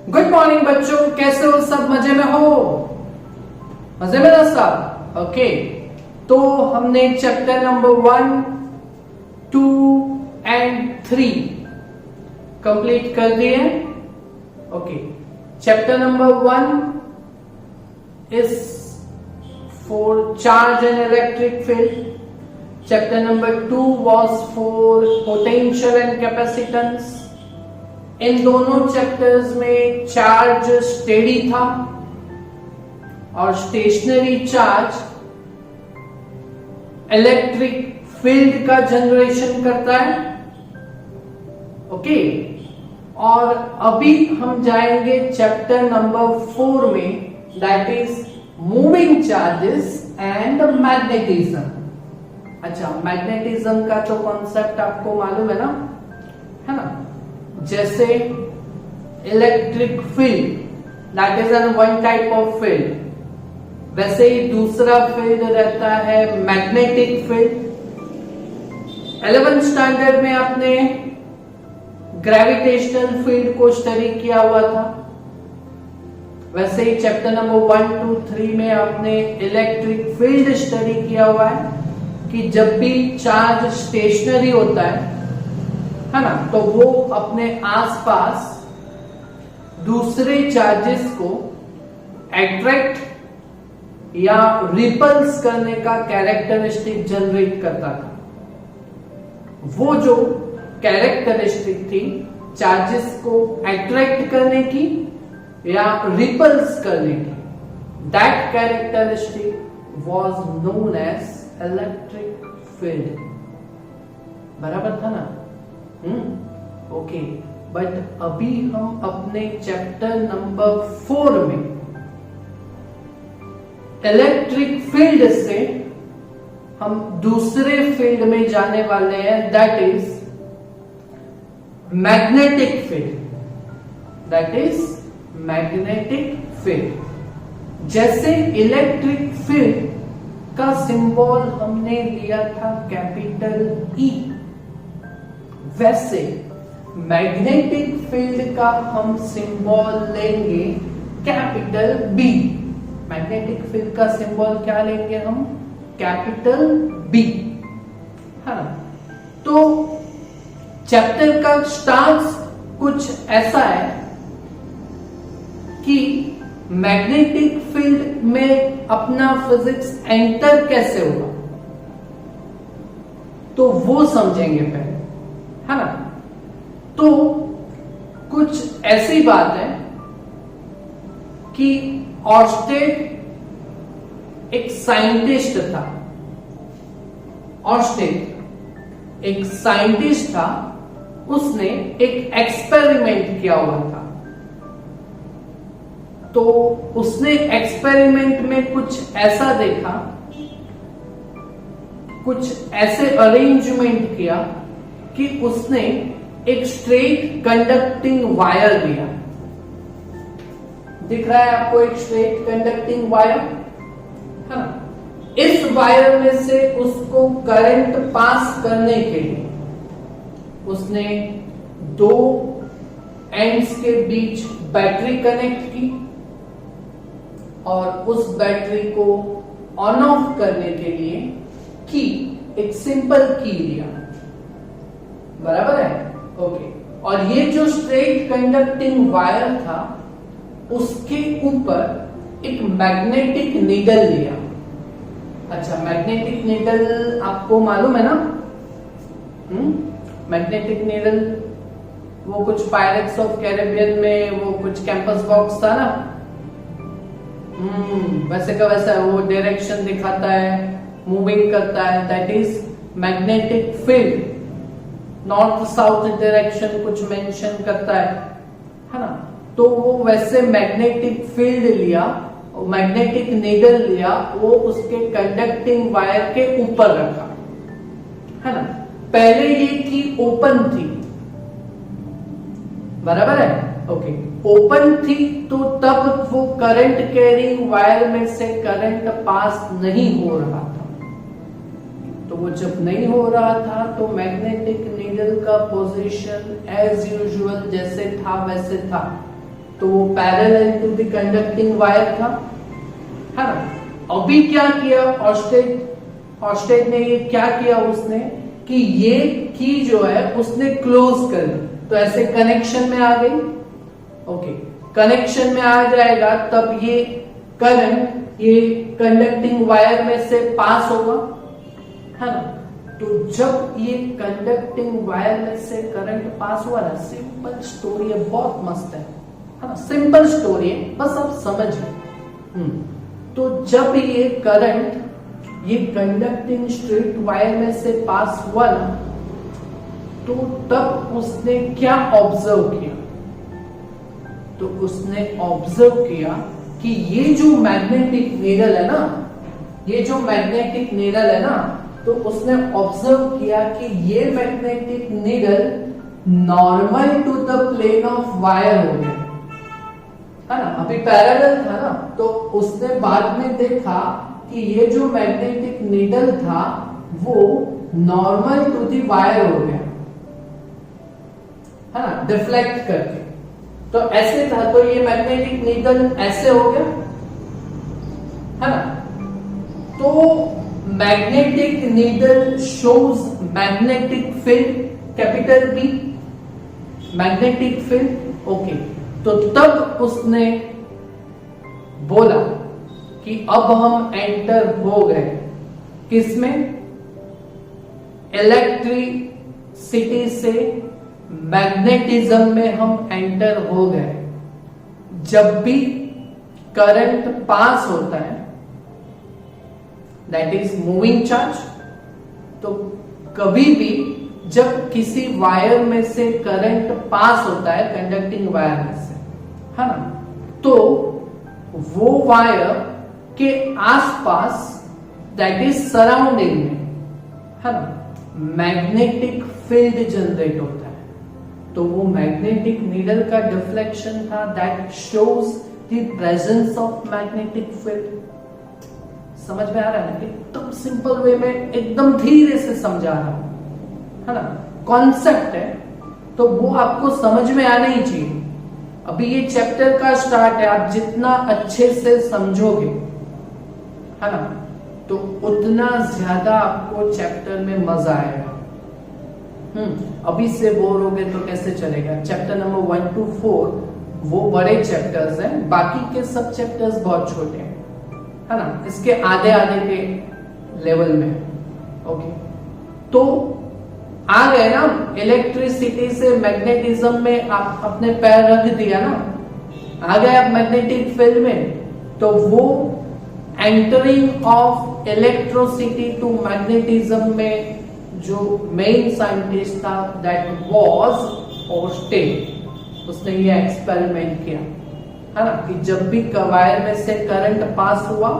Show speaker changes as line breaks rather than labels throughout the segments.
Good morning बच्चों, कैसे हो? सब मजे में हो? मजे में ना सब? ओके, तो हमने चैप्टर नंबर 1, 2 एंड 3 कंप्लीट कर दिए। Okay, chapter number 1 is for charge and electric field. Chapter number 2 was for potential and capacitance. इन दोनों चैप्टर्स में चार्ज स्टेडी था और स्टेशनरी चार्ज इलेक्ट्रिक फील्ड का जनरेशन करता है. ओके, और अभी हम जाएंगे चैप्टर नंबर 4 में, that is moving charges and magnetism. अच्छा, मैग्नेटिज्म का तो कॉन्सेप्ट आपको मालूम है ना, है ना? जैसे electric field that is an one type of field, वैसे ही दूसरा फील्ड रहता है मैग्नेटिक फील्ड. 11th स्टैंडर्ड में आपने ग्रेविटेशनल फील्ड को स्टडी किया हुआ था. वैसे ही चैप्टर नंबर 1, 2, 3 में आपने इलेक्ट्रिक फील्ड स्टडी किया हुआ है कि जब भी चार्ज स्टेशनरी होता है ना, तो वो अपने आसपास दूसरे चार्जेस को अट्रैक्ट या रिपल्स करने का कैरेक्टरिस्टिक जनरेट करता था. वो जो कैरेक्टरिस्टिक थी चार्जेस को अट्रैक्ट करने की या रिपल्स करने की, that characteristic was known as electric field. बराबर था ना? ओके, बट अभी हम अपने चैप्टर नंबर 4 में इलेक्ट्रिक फील्ड से हम दूसरे फील्ड में जाने वाले हैं, that is magnetic field. That is magnetic field. जैसे इलेक्ट्रिक फील्ड का सिंबल हमने लिया था कैपिटल ई, वैसे मैग्नेटिक फील्ड का हम सिंबल लेंगे कैपिटल बी. मैग्नेटिक फील्ड का सिंबल क्या लेंगे हम? कैपिटल बी, है ना? तो चैप्टर का स्टार्ट कुछ ऐसा है कि मैग्नेटिक फील्ड में अपना फिजिक्स एंटर कैसे होगा, तो वो समझेंगे पहले, है ना? तो कुछ ऐसी बात है कि ऑर्स्टेड एक साइंटिस्ट था. ऑर्स्टेड एक साइंटिस्ट था, उसने एक एक्सपेरिमेंट किया हुआ था. तो उसने एक्सपेरिमेंट में कुछ ऐसा देखा, कुछ ऐसे अरेंजमेंट किया कि उसने एक स्ट्रेट कंडक्टिंग वायर लिया. दिख रहा है आपको एक स्ट्रेट कंडक्टिंग वायर, है ना? इस वायर में से उसको करंट पास करने के लिए उसने दो एंड्स के बीच बैटरी कनेक्ट की और उस बैटरी को ऑन ऑफ करने के लिए की, एक सिंपल की लिया. बराबर है? ओके. और ये जो स्ट्रेट कंडक्टिंग वायर था, उसके ऊपर एक मैग्नेटिक नीडल लिया. अच्छा, मैग्नेटिक नीडल आपको मालूम है ना? मैग्नेटिक नीडल वो कुछ पायरेट्स ऑफ कैरेबियन में वो कुछ कैंपस बॉक्स था ना, वैसे का वैसा वो डायरेक्शन दिखाता है, मूविंग करता है, that is magnetic field. North south direction कुछ मेंशन करता है ना? तो वो वैसे मैग्नेटिक फील्ड लिया, मैग्नेटिक नीडल लिया, वो उसके कंडक्टिंग वायर के ऊपर रखा, है ना? पहले ये की ओपन थी. बराबर है? ओके, ओपन थी तो तब वो करंट कैरिंग वायर में से करंट पास नहीं हो रहा था. तो वो जब नहीं हो रहा था तो मैग्नेटिक नीडल का पोजीशन एज यूजुअल जैसे था वैसे था. तो वो parallel to the conducting wire था, है ना। अभी क्या किया ऑस्टेड ने, ये क्या किया उसने कि ये की जो है उसने क्लोज कर दी, तो ऐसे कनेक्शन में आ गई। ओके, कनेक्शन में आ जाएगा तब ये करंट ये कंडक्टिंग वायर में से पास होगा, है ना। तो जब ये कंडक्टिंग वायर में से करंट पास हुआ ना, सिंपल स्टोरी है, बहुत मस्त है ना, सिंपल स्टोरी है, बस आप समझिए। तो जब ये करंट ये कंडक्टिंग स्ट्रेट वायर में से पास हुआ ना, तो तब उसने क्या ऑब्जर्व किया, तो उसने ऑब्जर्व किया कि ये जो मैग्नेटिक नीडल है ना, ये जो मैग्नेटिक नीडल है ना, तो उसने ऑब्जर्व किया कि ये magnetic needle normal to the plane of wire हो गया, है ना। अभी पैरेलल था ना, तो उसने बाद में देखा कि ये जो मैग्नेटिक नीडल था वो नॉर्मल टू द वायर हो गया, है ना, डिफ्लेक्ट करके। तो ऐसे था, तो ये मैग्नेटिक नीडल ऐसे हो गया, है ना। तो magnetic needle shows magnetic field, capital B, magnetic field. Okay, तो तब उसने बोला कि अब हम एंटर हो गए किसमें, इलेक्ट्रिसिटी से मैग्नेटिज्म में हम एंटर हो गए। जब भी करंट पास होता है, दैट इज मूविंग चार्ज, तो कभी भी जब किसी वायर में से करंट पास होता है, कंडक्टिंग वायर में से, है ना, तो वो वायर के आसपास, दैट इज सराउंडिंग में, है ना, मैग्नेटिक फील्ड जनरेट होता है। तो वो मैग्नेटिक नीडल का डिफ्लेक्शन था, that shows the presence of magnetic field. समझ में आ रहा है ना, एकदम सिंपल वे में, एकदम धीरे से समझा रहा हूं, है ना, कॉन्सेप्ट है, तो वो आपको समझ में आना ही चाहिए। अभी ये चैप्टर का स्टार्ट है, आप जितना अच्छे से समझोगे, है ना, तो उतना ज्यादा आपको चैप्टर में मजा आएगा। अभी से बोर हो गए तो कैसे चलेगा। चैप्टर नंबर 1 to 4 वो बड़े चैप्टर्स हैं, बाकी के सब चैप्टर्स बहुत छोटे हैं, है ना, इसके आधे आधे के लेवल में। ओके, तो आ गए ना, इलेक्ट्रिसिटी से मैग्नेटिज्म में आप अपने पैर रख दिया ना, आ गए आप मैग्नेटिक फील्ड में, तो वो entering of electricity to magnetism में जो मेन साइंटिस्ट था, दैट वाज ऑस्टेड। उसने ये एक्सपेरिमेंट किया, है ना, कि जब भी वायर में से करंट पास हुआ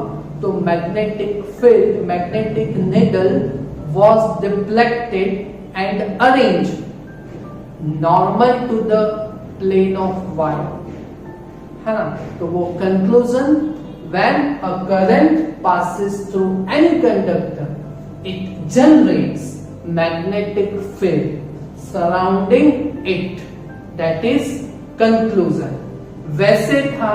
तो magnetic field, magnetic needle was deflected and arranged normal to the plane of wire, है ना। तो वो conclusion, when a current passes through any conductor, it generates magnetic field surrounding it, that is conclusion। वैसे था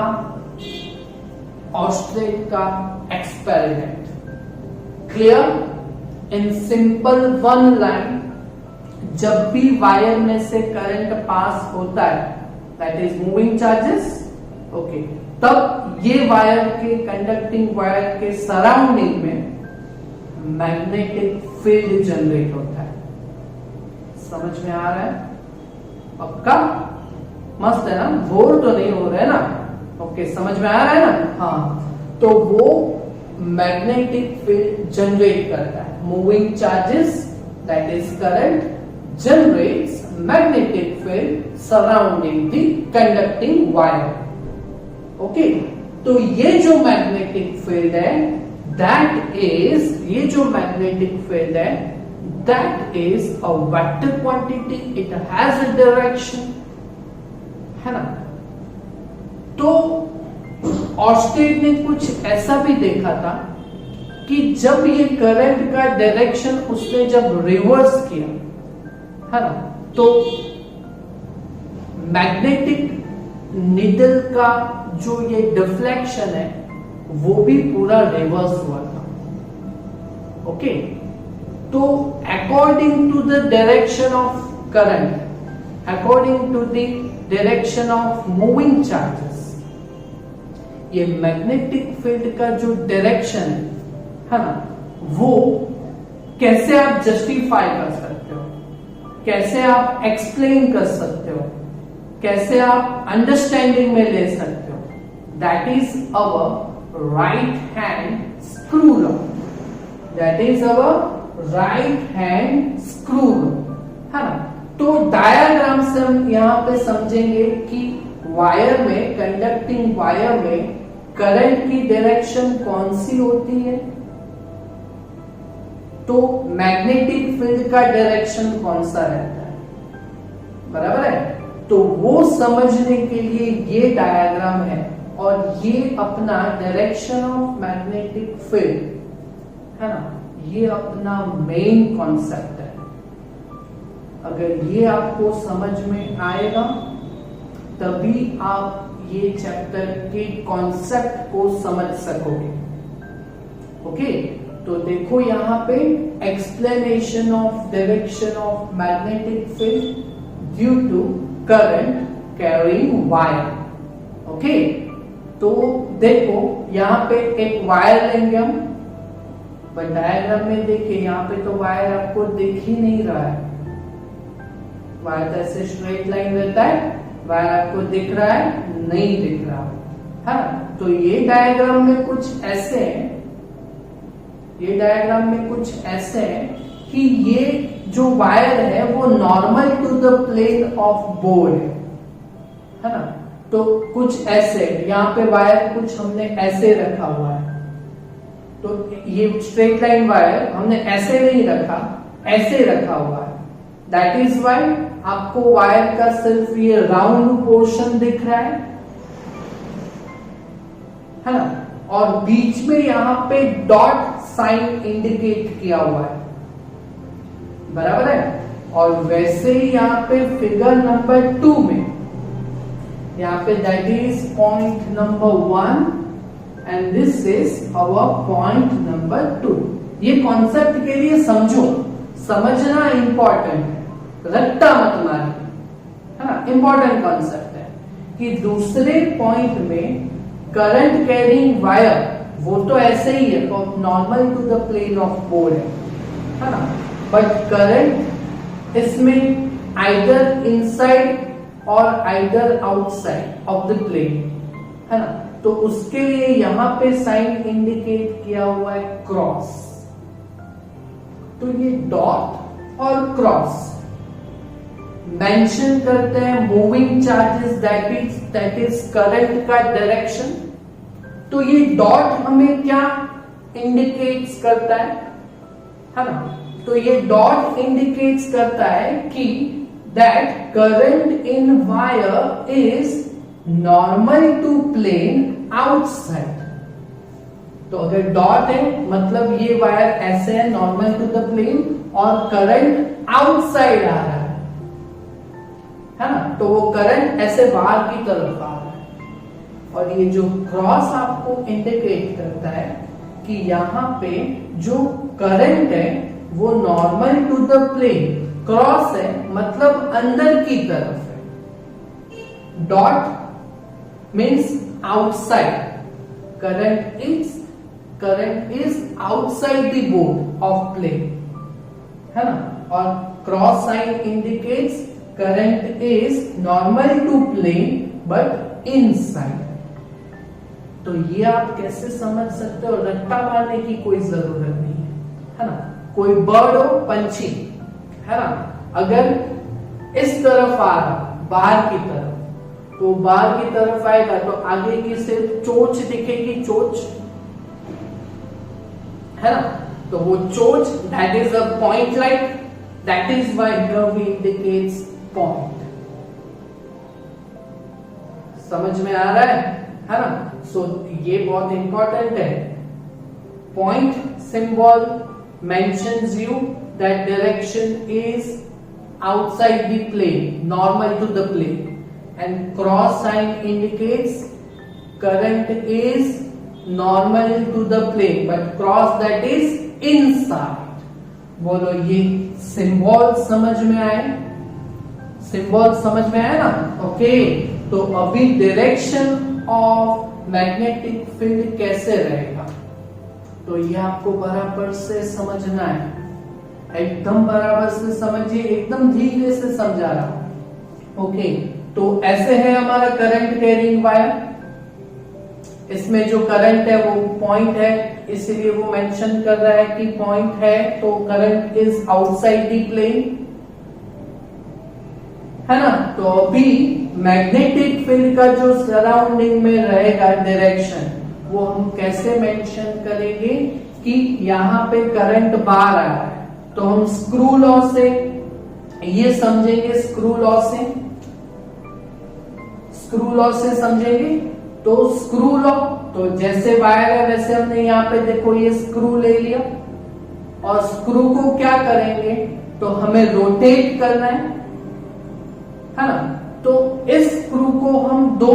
Oersted का experiment. Clear? In simple one line, जब भी wire में से करंट पास होता है, that is moving charges, okay, तब ये वायर के, कंडक्टिंग वायर के सराउंडिंग में मैग्नेटिक फील्ड जनरेट होता है। समझ में आ रहा है? पक्का? मस्त है ना, बोर तो नहीं हो रहा है ना? ओके, समझ में आ रहा है ना? हाँ, तो वो मैग्नेटिक फील्ड जनरेट करता है। Moving charges, that is current, generates magnetic field surrounding the conducting wire। Okay, तो ये जो मैग्नेटिक फील्ड है, दैट इज, ये जो मैग्नेटिक फील्ड है, that is a vector quantity, it has a direction, है ना। तो ऑस्टेड ने कुछ ऐसा भी देखा था कि जब ये करंट का डायरेक्शन उसने जब रिवर्स किया, है ना, तो मैग्नेटिक निडल का जो ये डिफ्लेक्शन है वो भी पूरा रिवर्स हुआ था। ओके, तो according to the direction of current, according to the direction of moving charges, ये मैग्नेटिक फील्ड का जो डायरेक्शन है ना, वो कैसे आप जस्टिफाई कर सकते हो, कैसे आप एक्सप्लेन कर सकते हो, कैसे आप अंडरस्टैंडिंग में ले सकते हो, that is our right hand screw law, that is our right hand screw law, है ना। तो डायग्राम से हम यहां पे समझेंगे कि वायर में, कंडक्टिंग वायर में करंट की डायरेक्शन कौन सी होती है, तो मैग्नेटिक फील्ड का डायरेक्शन कौन सा रहता है, बराबर है। तो वो समझने के लिए ये डायग्राम है, और ये अपना डायरेक्शन ऑफ मैग्नेटिक फील्ड है ना, ये अपना मेन कॉन्सेप्ट है। अगर ये आपको समझ में आएगा तभी आप ये चैप्टर के कॉन्सेप्ट को समझ सकोगे। ओके, तो देखो यहां पे explanation of direction of magnetic field due to current carrying wire. Okay, तो देखो यहां पे एक वायर लेंगे हम, बट डायग्राम में देखिए यहां पे तो वायर आपको दिख ही नहीं रहा है, वायर तो ऐसे स्ट्रेट लाइन रहता है, वायर आपको दिख रहा है, नहीं दिख रहा है। तो ये डायग्राम में कुछ ऐसे है, ये डायग्राम में कुछ ऐसे है कि ये जो वायर है वो normal to the plane of board है ना। तो कुछ ऐसे यहाँ पे वायर कुछ हमने ऐसे रखा हुआ है, तो ये स्ट्रेट लाइन वायर हमने ऐसे नहीं रखा, ऐसे रखा हुआ है। दैट इज वाई आपको वायर का सिर्फ ये राउंड पोर्शन दिख रहा है ना, और बीच में यहां पे डॉट साइन इंडिकेट किया हुआ है, बराबर है। और वैसे ही यहां पे फिगर नंबर 2 में यहां पे that is point number 1 and this is our point number 2। ये कॉन्सेप्ट के लिए समझो, समझना इंपॉर्टेंट है, रट्टा मत मारिए, है ना। इंपॉर्टेंट कॉन्सेप्ट है कि दूसरे पॉइंट में करंट कैरिंग वायर वो तो ऐसे ही है, normal to the plane of board है ना, बट करंट इसमें आइदर इनसाइड और either outside of the plane है ना। तो उसके लिए यहां पे साइन इंडिकेट किया हुआ है क्रॉस। तो ये डॉट और क्रॉस मेंशन करते हैं moving charges, that is current का डायरेक्शन। तो ये डॉट हमें क्या इंडिकेट्स करता है ना। तो ये डॉट इंडिकेट्स करता है कि that current in wire is normal to plane outside. तो अगर डॉट है मतलब ये वायर ऐसे है नॉर्मल टू द प्लेन, और करंट आउटसाइड आ रहा है ना। तो वो करंट ऐसे बाहर की तरफ आ रहा है, और ये जो क्रॉस आपको इंडिकेट करता है कि यहाँ पे जो करंट है वो normal to the plane, cross है मतलब अंदर की तरफ है। Dot means outside, current is outside the board of plane है ना। और cross sign indicates current is normal to plane but inside. तो ये आप कैसे समझ सकते हो, रट्टा मारने की कोई जरूरत नहीं है ना। कोई बर्ड हो, पंछी है ना, अगर इस तरफ आ रहा बाहर की तरफ, तो बाहर की तरफ आएगा तो आगे की सिर्फ चोंच दिखेगी, चोंच है ना। तो वो चोंच that is a point light, that is why curve indicates point. समझ में आ रहा है ना। सो ये बहुत इंपॉर्टेंट है। Point symbol mentions you that direction is outside the plane, normal to the plane. and cross sign indicates current is normal to the plane but cross that is inside. बोलो ये सिंबल समझ में आए? Symbol समझ में आया ना? Okay, तो अभी डायरेक्शन ऑफ मैग्नेटिक फील्ड कैसे रहेगा तो ये आपको बराबर से समझना है, एकदम बराबर से समझिए, एकदम धीरे से समझा रहा हूं। ओके, तो ऐसे है हमारा करंट कैरिंग वायर, इसमें जो करंट है वो पॉइंट है, इसीलिए वो मेंशन कर रहा है कि पॉइंट है, तो current is outside the plane, है ना। तो अभी मैग्नेटिक फील्ड का जो सराउंडिंग में रहेगा डायरेक्शन, वो हम कैसे मेंशन करेंगे कि यहां पे करंट बाहर आ रहा है, तो हम स्क्रू लॉ से ये समझेंगे, स्क्रू लॉ से समझेंगे। तो स्क्रू लॉ, तो जैसे वायर है वैसे हमने यहाँ पे देखो ये स्क्रू ले लिया, और स्क्रू को क्या करेंगे तो हमें रोटेट करना है ना। तो इस स्क्रू को हम दो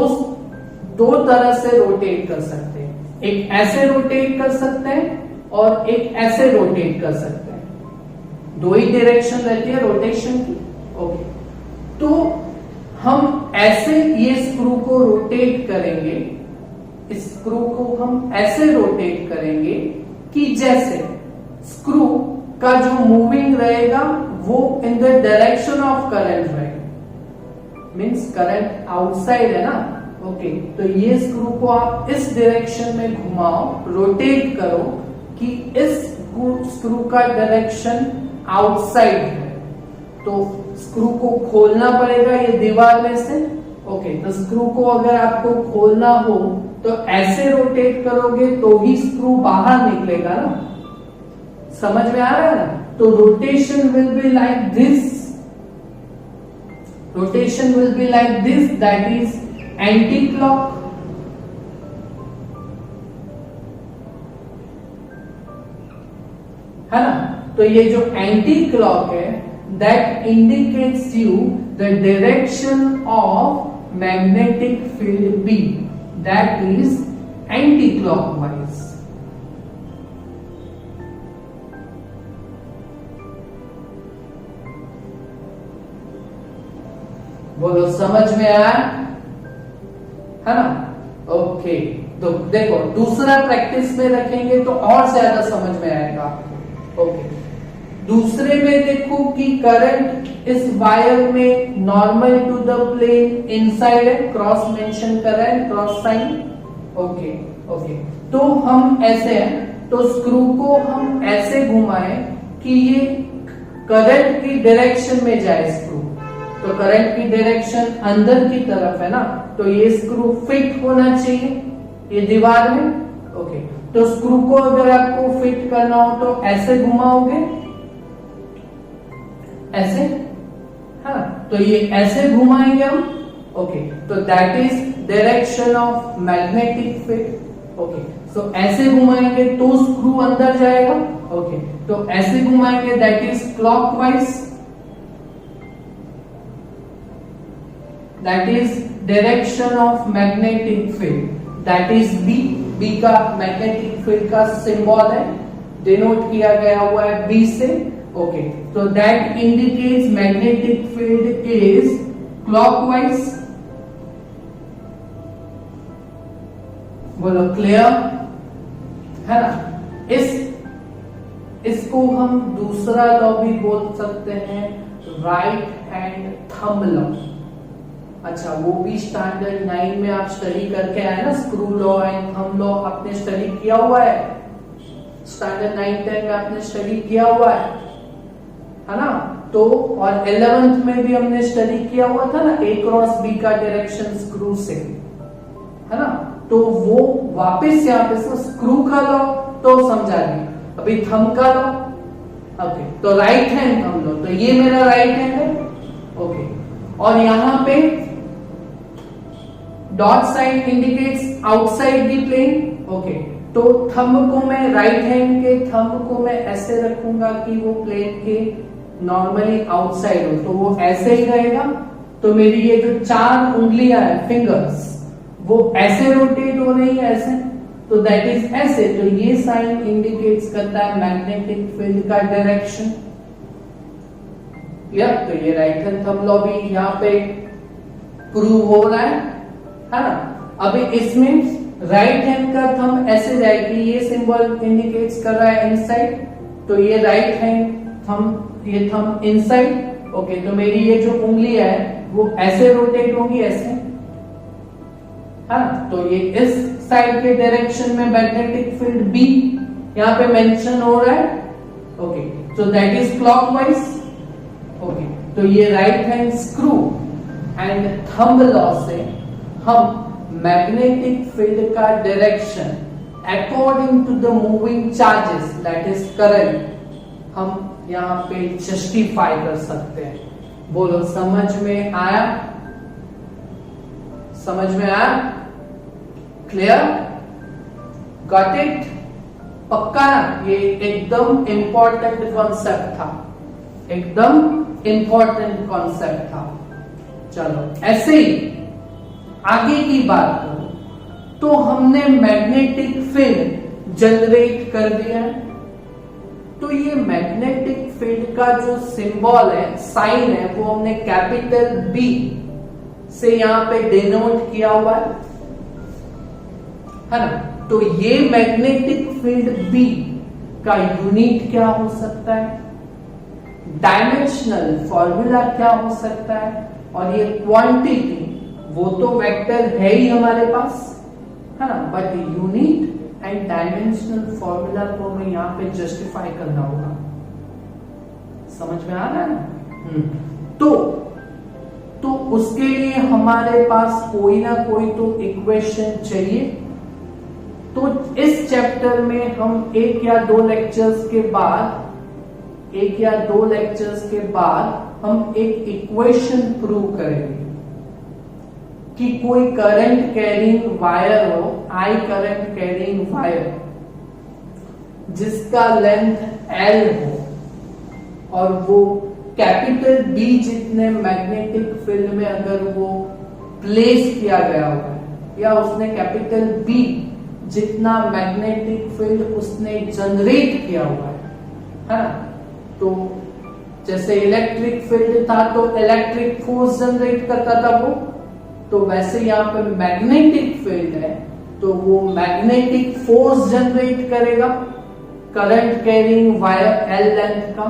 तरह से रोटेट कर सकते हैं, एक ऐसे रोटेट कर सकते हैं और एक ऐसे रोटेट कर सकते हैं, दो ही डायरेक्शन रहती है रोटेशन की। ओके, तो हम ऐसे ये स्क्रू को रोटेट करेंगे, इस स्क्रू को हम ऐसे रोटेट करेंगे कि जैसे स्क्रू का जो मूविंग रहेगा वो in the direction of current रहेगा, मीन्स करंट आउटसाइड है ना। ओके, तो ये स्क्रू को आप इस डायरेक्शन में घुमाओ, रोटेट करो कि इस स्क्रू का डायरेक्शन आउटसाइड है, तो स्क्रू को खोलना पड़ेगा ये दीवार में से। ओके, तो स्क्रू को अगर आपको खोलना हो तो ऐसे रोटेट करोगे तो ही स्क्रू बाहर निकलेगा ना, समझ में आ रहा है ना। तो rotation will be like this, rotation will be like this, that is anti-clock, है ना। तो ये जो एंटी क्लॉक है that indicates you the direction of magnetic field B, that is anti-clockwise। बोलो समझ में आया, है ना। ओके, तो देखो दूसरा प्रैक्टिस में रखेंगे तो और ज्यादा समझ में आएगा आपको। ओके, दूसरे में देखो कि करंट इस वायर में normal to the plane inside है, क्रॉस मेंशन कर रहा है, क्रॉस साइन। ओके ओके, तो हम ऐसे हैं, तो स्क्रू को हम ऐसे घुमाएं कि ये करंट की डायरेक्शन में जाए स्क्रू, तो करंट की डायरेक्शन अंदर की तरफ है ना, तो ये स्क्रू फिट होना चाहिए ये दीवार में। ओके, तो स्क्रू को अगर आपको फिट करना हो तो ऐसे घुमाओगे, ऐसे, हाँ, तो ये ऐसे घुमाएंगे हम। ओके, तो that is direction of magnetic field. Okay, so ऐसे घुमाएंगे तो स्क्रू अंदर जाएगा। ओके, तो ऐसे घुमाएंगे that is clockwise, that is direction of magnetic field, that is B. B का मैग्नेटिक फील्ड का सिंबल है, डिनोट किया गया हुआ है बी से। ओके, तो that indicates magnetic field is clockwise. बोलो क्लियर, है ना। इसको हम दूसरा लॉ भी बोल सकते हैं, राइट हैंड थंब लॉ। अच्छा, वो भी स्टैंडर्ड 9 में आप स्टडी करके आए ना, screw law and thumb law आपने स्टडी किया हुआ है, स्टैंडर्ड 9-10 में आपने स्टडी किया हुआ है ना। तो और 11th में भी हमने स्टडी किया हुआ था ना, ए क्रॉस बी का डायरेक्शन स्क्रू से, है ना। तो वो वापस यहाँ पे स्क्रू का लॉ तो समझा दी, अभी थंब का लॉ। ओके, तो राइट हैंड थंब लॉ, तो ये मेरा राइट हैंड है। ओके, और यहां पे dot sign indicates outside the plane. Okay, तो थंब को मैं राइट हैंड के थंब को मैं ऐसे रखूंगा कि वो प्लेन के नॉर्मली आउटसाइड हो, तो वो ऐसे ही रहेगा। तो मेरी ये जो 4 उंगलियां है फिंगर्स, वो ऐसे रोटेट हो रही है ऐसे, तो दैट इज ऐसे। तो ये साइन इंडिकेट्स करता है मैग्नेटिक फील्ड का डायरेक्शन। या तो ये राइट हैंड थंब लॉ भी यहाँ पे प्रूव हो रहा है ना। अभी इसमें राइट हैंड का थंब ऐसे जाएगी, ये सिंबल इंडिकेट्स कर रहा है इनसाइड, तो ये राइट हैंड थंब, ये थंब इनसाइड। ओके, तो मेरी ये जो उंगली है वो ऐसे रोटेट होगी ऐसे, हाँ, तो ये इस साइड के डायरेक्शन में मैग्नेटिक फील्ड बी यहाँ पे मेंशन हो रहा है। ओके, तो दैट इज क्लॉकवाइज। ओके, तो ये right hand screw and thumb law से हम मैग्नेटिक फील्ड का direction according to the moving charges that is current हम यहाँ पे जस्टिफाई कर सकते हैं। बोलो, समझ में आया? समझ में आया? क्लियर? Got it? पक्का ना? ये एकदम इंपॉर्टेंट कॉन्सेप्ट था, एकदम इंपॉर्टेंट कॉन्सेप्ट था। चलो, ऐसे ही आगे की बात करो तो हमने मैग्नेटिक फील्ड जनरेट कर दिया है। तो ये मैग्नेटिक फील्ड का जो सिंबल है, साइन है, वो हमने कैपिटल बी से यहां पे डिनोट किया हुआ है ना। तो ये मैग्नेटिक फील्ड बी का यूनिट क्या हो सकता है, डायमेंशनल फॉर्मूला क्या हो सकता है, और ये क्वांटिटी वो तो वेक्टर है ही हमारे पास, है ना, but unit and dimensional formula को हमें यहाँ पे जस्टिफाई करना होगा। समझ में आ रहा है ना? तो उसके लिए हमारे पास कोई ना कोई तो इक्वेशन चाहिए। तो इस चैप्टर में हम एक या दो लेक्चर्स के बाद हम एक इक्वेशन प्रूव करेंगे कि कोई करंट कैरिंग वायर हो, आई करंट कैरिंग वायर, जिसका लेंथ L हो और वो कैपिटल B जितने मैग्नेटिक फील्ड में अगर वो प्लेस किया गया हुआ है, या उसने कैपिटल B जितना मैग्नेटिक फील्ड उसने जनरेट किया हुआ है ना। तो जैसे इलेक्ट्रिक फील्ड था तो इलेक्ट्रिक फोर्स जनरेट करता था वो, तो वैसे यहाँ पे मैग्नेटिक फील्ड है तो वो मैग्नेटिक फोर्स जनरेट करेगा current carrying wire L length का,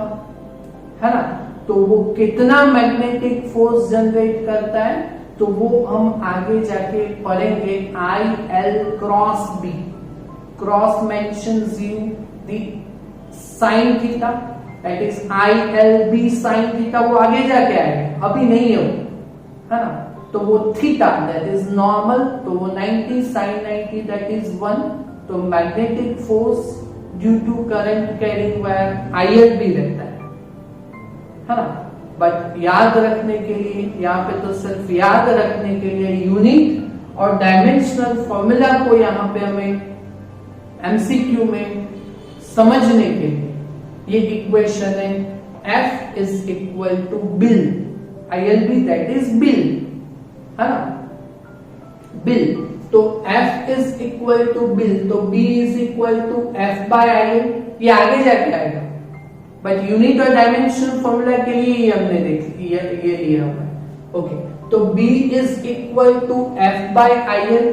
है ना। तो वो कितना मैग्नेटिक फोर्स जनरेट करता है तो वो हम आगे जाके पढ़ेंगे। I L cross B, cross mentions you the sine theta, that is I L B sine theta, वो आगे जाके आएगा, अभी नहीं है वो, है ना। तो वो थीटा दैट इज नॉर्मल, तो वो 90 साइन 90 दैट इज 1। तो magnetic force due to current carrying wire IL भी रहता है ना। बट याद रखने के लिए यहाँ पे तो सिर्फ याद रखने के लिए यूनिट और डायमेंशनल फॉर्मूला को यहाँ पे हमें MCQ में समझने के लिए ये इक्वेशन है F is equal to BIL, ILB that is BIL, है ना, बिल। तो F is equal to BIL, तो B is equal to F by IL, ये आगे जाके आएगा, बट यूनिट और डायमेंशन फॉर्मूला के लिए ही हमने ये लिया हुआ है। ओके, तो B is equal to F by IL,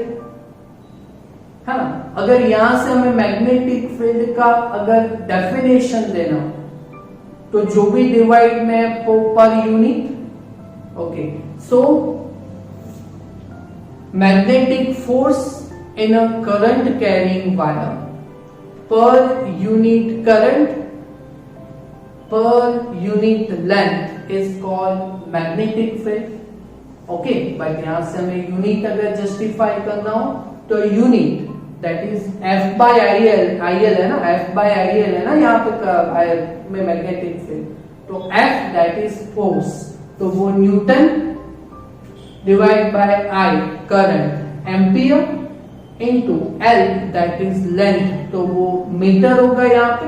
है ना। अगर यहां से हमें मैग्नेटिक फील्ड का अगर डेफिनेशन देना तो जो भी डिवाइड में per unit, okay, so magnetic force in a current carrying wire per unit current per unit length is called magnetic field. Okay, but यहाँ से हमें यूनिट अगर जस्टिफाई करना हो तो unit that is F by IL, IL है ना, F by IL है ना यहाँ पे में मैग्नेटिक फील्ड, तो F दैट इज फोर्स, तो वो Newton divide by I current ampere into L that is length, तो वो मीटर होगा यहाँ पे।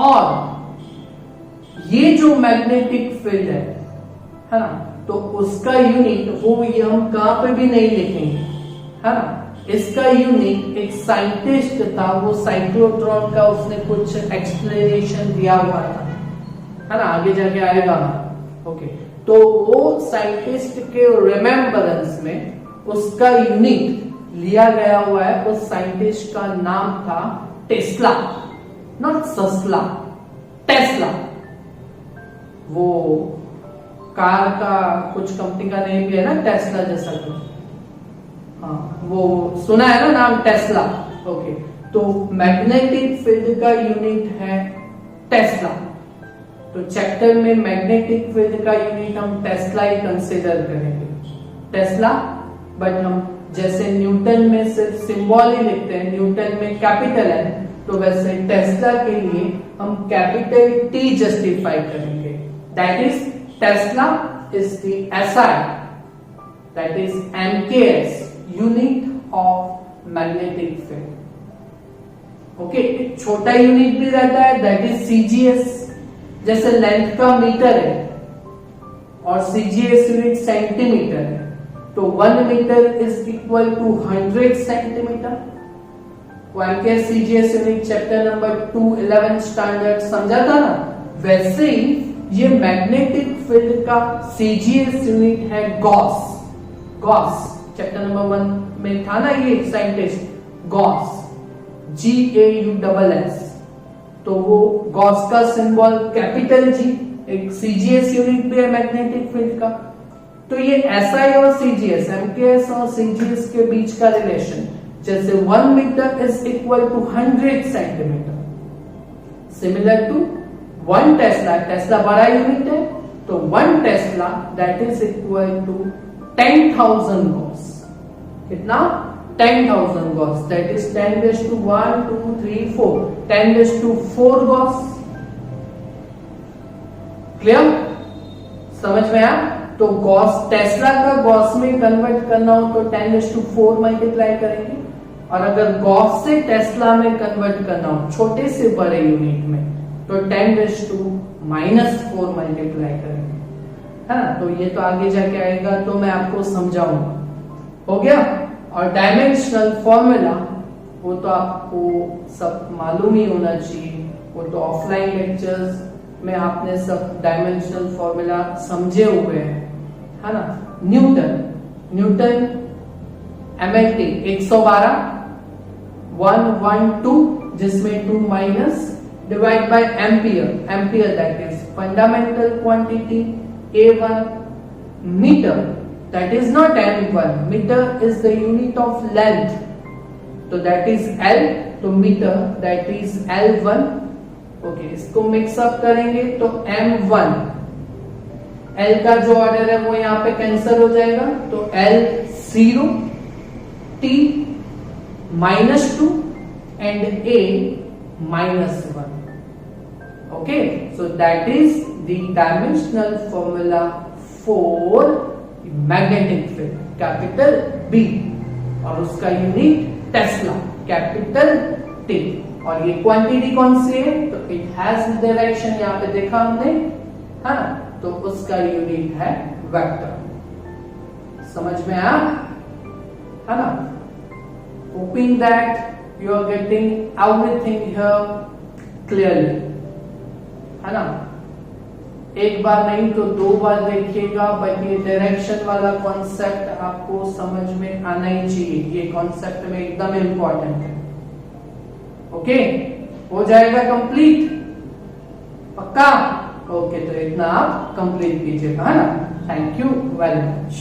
और ये जो मैग्नेटिक फील्ड है है ना, तो उसका यूनिट वो ये हम कहां पे भी नहीं लिखेंगे, है ना। इसका यूनिट एक साइंटिस्ट था, वो साइक्लोट्रॉन का उसने कुछ एक्सप्लेनेशन दिया हुआ था, है ना, आगे जाके आएगा। ओके, तो वो साइंटिस्ट के रिमेम्बरेंस में उसका यूनिट लिया गया हुआ है। उस साइंटिस्ट का नाम था टेस्ला, नॉट सस्ला, टेस्ला। वो कार का कुछ कंपनी का नेम भी है ना, टेस्ला जैसा कुछ। हाँ, वो सुना है ना नाम टेस्ला। ओके, तो मैग्नेटिक फील्ड का यूनिट है टेस्ला। तो चैप्टर में मैग्नेटिक फील्ड का यूनिट हम टेस्ला ही कंसीडर करेंगे, टेस्ला। बट हम जैसे न्यूटन में सिर्फ सिंबल ही लिखते हैं, न्यूटन में कैपिटल है, तो वैसे टेस्ला के लिए हम कैपिटल टी जस्टिफाई करेंगे। That is Tesla is the SI, that is MKS, unit of magnetic field. Okay, एक छोटा यूनिट भी रहता है, दैट इज CGS। जैसे लेंथ का मीटर है और CGS यूनिट सेंटीमीटर है, तो 1 metre is equal to 100 centimetre. MKS CGS unit chapter number 2 11 standard समझा था ना। वैसे ही ये मैग्नेटिक फील्ड का CGS यूनिट है गॉस। गॉस चैप्टर नंबर 1 में था ना, ये साइंटिस्ट गॉस, GAUSS। तो वो गॉस का सिंबल कैपिटल G, एक CGS यूनिट भी है मैग्नेटिक फील्ड का। तो ये SI और CGS, MKS और CGS के बीच का रिलेशन, जैसे 1 metre is equal to 100 centimetre, similar to 1 Tesla. Tesla बड़ा यूनिट है, तो 1 Tesla that is equal to 10,000 gauss. कितना? 10,000 gauss, that is 10 raised to 1 2 3 4, 10 raised to 4 Gauss. Clear? समझ में आया? तो गॉस, टेस्ला का गॉस में कन्वर्ट करना हो तो 10 raised to 4 मल्टीप्लाई करेंगे, और अगर गॉस से टेस्ला में कन्वर्ट करना हो छोटे से बड़े यूनिट में, तो 10 raised to -4 मल्टीप्लाई करेंगे, है ना। तो ये तो आगे जाके आएगा, तो मैं आपको समझाऊंगा। हो गया? और डायमेंशनल फॉर्मूला वो तो आपको सब मालूम ही होना चाहिए, वो तो ऑफलाइन लेक्चर्स में आपने सब डायमेंशनल फॉर्मूला समझे हुए हैं, है ना। न्यूटन MLT 112 112, जिसमें 2 minus, divide by ampere that is fundamental quantity A1, metre that is not M1, meter is the unit of length, तो that is L, तो meter that is L1। Okay, इसको mix up करेंगे तो M1, L का जो order है वो यहाँ पे कैंसिल हो जाएगा, तो L0, T -2 and A -1। Okay, so that is the dimensional formula for magnetic field, capital B, और उसका यूनिट टेस्ला, कैपिटल T। और ये क्वांटिटी कौन सी है? तो इट हैज डायरेक्शन, यहाँ पे देखा हमने, है ना, तो उसका यूनिट है वेक्टर। समझ में आया, है ना। Hoping that you are getting everything here clearly, है ना। एक बार नहीं तो 2 बार देखिएगा, बट ये डायरेक्शन वाला कॉन्सेप्ट आपको समझ में आना ही चाहिए, ये कॉन्सेप्ट में एकदम इंपॉर्टेंट है। ओके, हो जाएगा कंप्लीट, पक्का? ओके, तो इतना आप कंप्लीट कीजिएगा, है ना। Thank you very much.